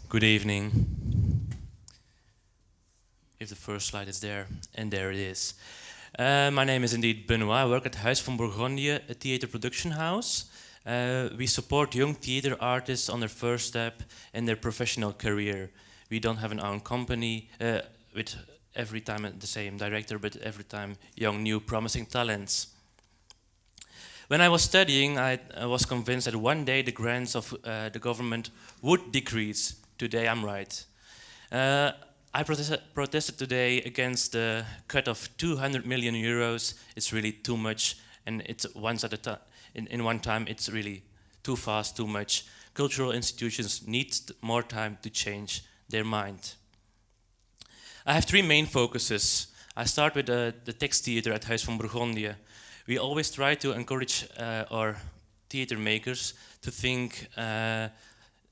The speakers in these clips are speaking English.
Good evening. If the first slide is there, and there it is. My name is indeed Benoit. I work at Huis van Bourgondië, a theater production house. We support young theater artists on their first step in their professional career. We don't have an own company with every time the same director, but every time young, new, promising talents. When I was studying, I was convinced that one day the grants of the government would decrease. Today I'm right. I protested today against the cut of 200 million euros. It's really too much, and it's once at a time. In one time, it's really too fast, too much. Cultural institutions need more time to change their mind. I have three main focuses. I start with the text theater at Huis van Bourgondië. We always try to encourage our theater makers to think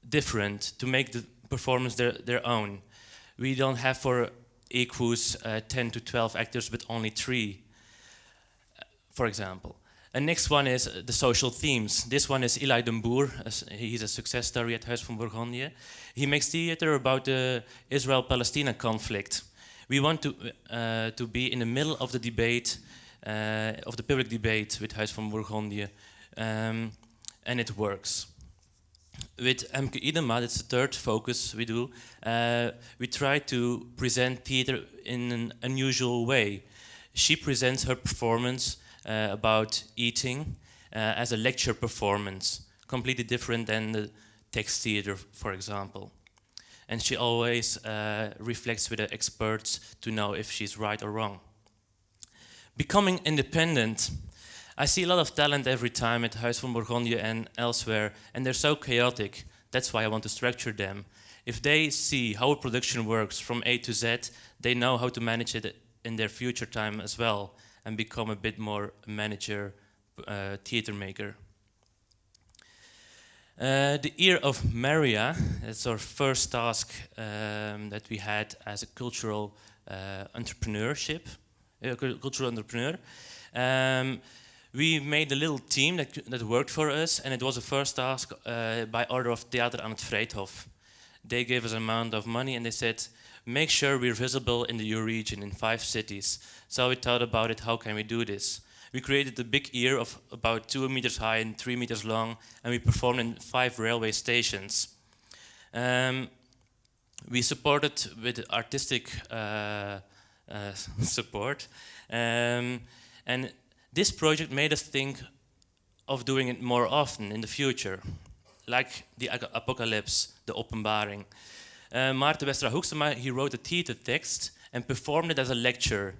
different, to make the performance their own. We don't have for equus 10 to 12 actors, but only 3, for example. And next one is the social themes. This one is Eli Den Boer. He's a success story at Huis van Bourgondië. He makes theater about the Israel-Palestina conflict. We want to be in the middle of the debate, of the public debate with Huis van Bourgondië, and it works. With Emke Idema, that's the third focus we do, we try to present theater in an unusual way. She presents her performance about eating as a lecture performance, completely different than the text theater, for example. And she always reflects with the experts to know if she's right or wrong. Becoming independent. I see a lot of talent every time at Huis van Bourgondië and elsewhere, and they're so chaotic. That's why I want to structure them. If they see how a production works from A to Z, they know how to manage it in their future time as well, and become a bit more manager, theater maker. The Year of Maria, that's our first task that we had as a cultural entrepreneurship, cultural entrepreneur. We made a little team that worked for us, and it was a first task by order of Theater aan het Vrijthof. They gave us an amount of money and they said, make sure we're visible in your region in 5 cities. So we thought about it, how can we do this? We created a big ear of about 2 meters high and 3 meters long, and we performed in 5 railway stations. We supported with artistic support, and this project made us think of doing it more often in the future, like the Apocalypse, the Openbaring. Maarten Westra Hoeksema, he wrote a theater text and performed it as a lecture.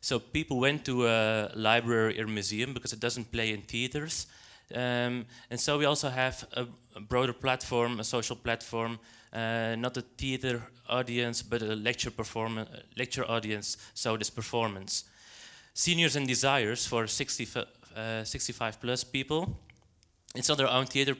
So people went to a library or museum because it doesn't play in theaters. And so we also have a broader platform, a social platform, not a theater audience, but a lecture audience, so this performance. Seniors and Desires for 65 plus people. It's not our own theater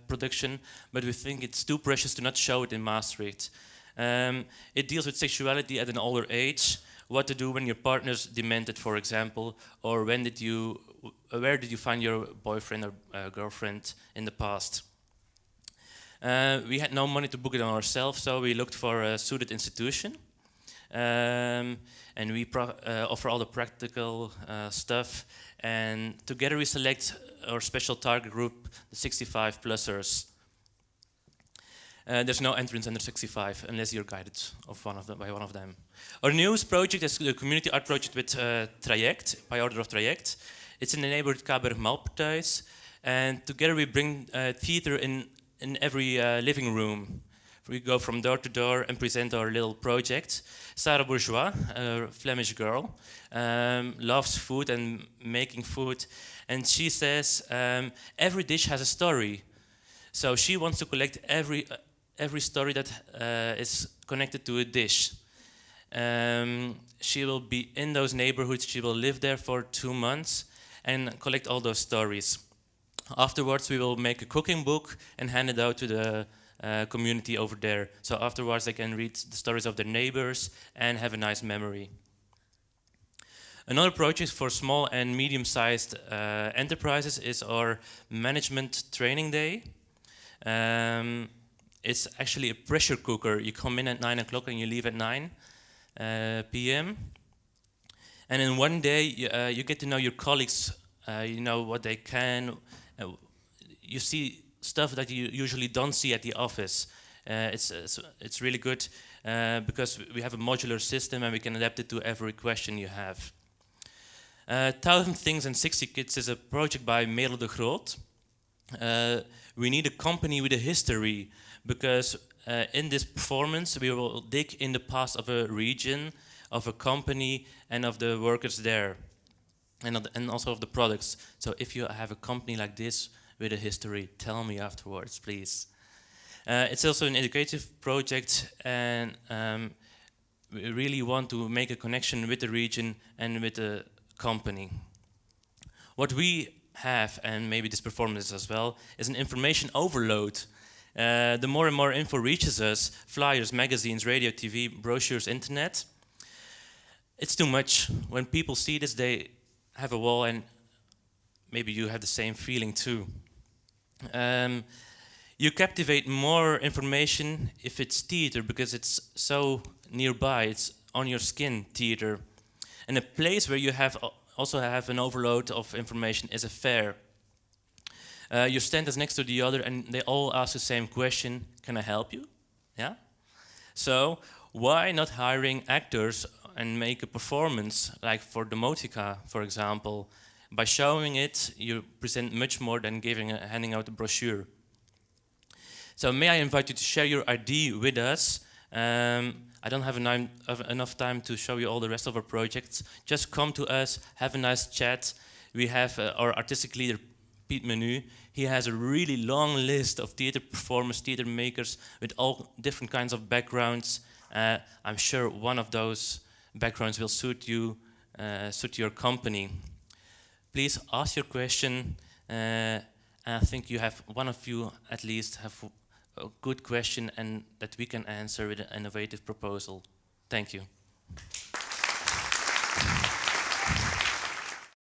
production, but we think it's too precious to not show it in Maastricht. It deals with sexuality at an older age, what to do when your partner's demented, for example, or where did you find your boyfriend or girlfriend in the past. We had no money to book it on ourselves, so we looked for a suited institution. And we offer all the practical stuff, and together we select our special target group, the 65-plussers. There's no entrance under 65 unless you're guided by one of them. Our newest project is the community art project with Trajekt, by order of Trajekt. It's in the neighborhood Caberg, Malpertuis, and together we bring theater in every living room. We go from door to door and present our little project. Sarah Bourgeois, a Flemish girl, loves food and making food. And she says, every dish has a story. So she wants to collect every story that is connected to a dish. She will be in those neighborhoods, she will live there for 2 months and collect all those stories. Afterwards, we will make a cooking book and hand it out to the community over there. So afterwards they can read the stories of their neighbors and have a nice memory. Another project for small and medium-sized enterprises is our management training day. It's actually a pressure cooker. You come in at 9 o'clock and you leave at 9 p.m. And in one day, you get to know your colleagues. You know what they can. You see stuff that you usually don't see at the office. It's really good because we have a modular system and we can adapt it to every question you have. 1000 Things and 60 Kids is a project by Merel de Groot. We need a company with a history because in this performance we will dig in the past of a region, of a company, and of the workers there, and also of the products. So if you have a company like this with a history, tell me afterwards, please. It's also an educative project, and we really want to make a connection with the region and with the company. What we have, and maybe this performance as well, is an information overload. The more and more info reaches us, flyers, magazines, radio, TV, brochures, internet, it's too much. When people see this, they have a wall, and maybe you have the same feeling too. You captivate more information if it's theater, because it's so nearby, it's on your skin, theater. And a place where you also have an overload of information is a fair. Your stand is next to the other and they all ask the same question, can I help you? Yeah? So why not hiring actors and make a performance, like for Demotica, for example? By showing it, you present much more than handing out a brochure. So may I invite you to share your idea with us. I don't have enough time to show you all the rest of our projects. Just come to us, have a nice chat. We have our artistic leader, Piet Menu. He has a really long list of theater performers, theater makers with all different kinds of backgrounds. I'm sure one of those backgrounds will suit you, suit your company. Please ask your question. And I think you have, one of you at least, have a good question and that we can answer with an innovative proposal. Thank you.